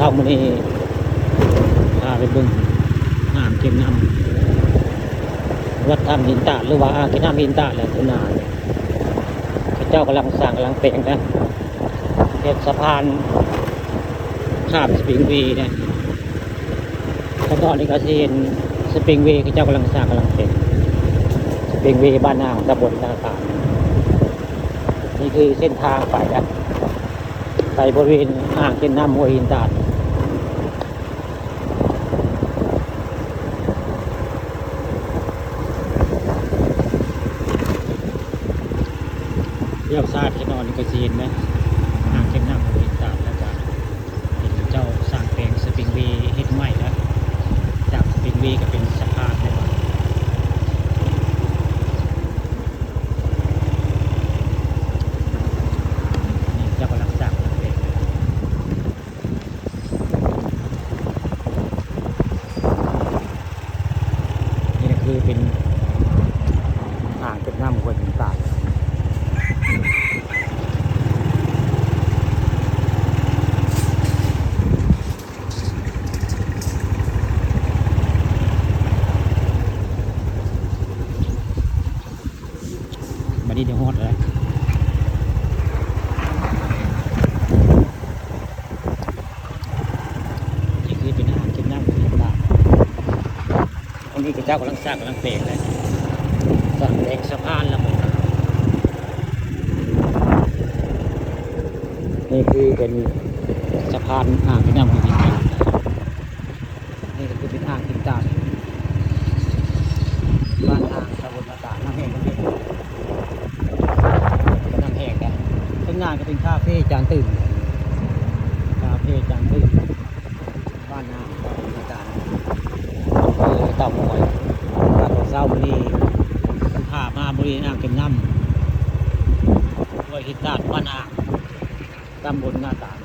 ช้ามื้อนี้พาไปเบิ่งอ่างเก็บน้ำวัดถ้ำหินตาดหรือว่าอ่างเก็บน้ำหินตาดแหละคุณนาเนี่ยพระเจ้ากำลังสร้างกำลังแปลงนะเฮ็ดสะพานข้ามสปริงเวย์นะแล้วก็นี่ก็สิเห็นสปริงเวย์พระเจ้ากำลังสร้างกำลังแปลงสปริงเวย์บ้านนางตำบลนาตาดนี่คือเส้นทางไปนะไปบริเวณอ่างเก็บน้ำห้วยหินตาดเลี้ยวซ้ายไปนอนนี่ก็สิเห็นนะอ่างเก็บน้ำห้วยหินตาดแล้วก็เห็นเจ้าสร้างแปลงสปริงเวย์เฮ็ดใหม่แล้วจากสปริงเวย์ก็เป็นสะพานเลยว่ะนี่เจ้ากำลังสร้างแปลงนี่ก็คือเป็นอ่างเก็บน้ำห้วยหินตาดมาดีเดี๋ยวฮอดเลยนี่คือเป็นอ่างเก็บน้ำห้วยหินตาดตรงนี้เจ้ากำลังสร้างกำลังแปลงเลยสร้างแปลงสะพานแล้วหมดนี่คือเป็นสะพานอ่างเก็บน้ำห้วยหินตาดนี่ก็คือเป็นอ่างหินตาดบ้านนางตำบลนาตาดน้ำแห้งน้ำแห้งน้ำแห้งกันข้างหน้าก็เป็นคาเฟ่จานตื่นคาเฟ่จานตื่นบ้านนางตำบลนาตาดอำเภอเต่างอยตลาดเช้ามื้อนี้มันพามาบริเวณอ่างเก็บน้ำห้วยหินตาดบ้านนางตำบลนาตาด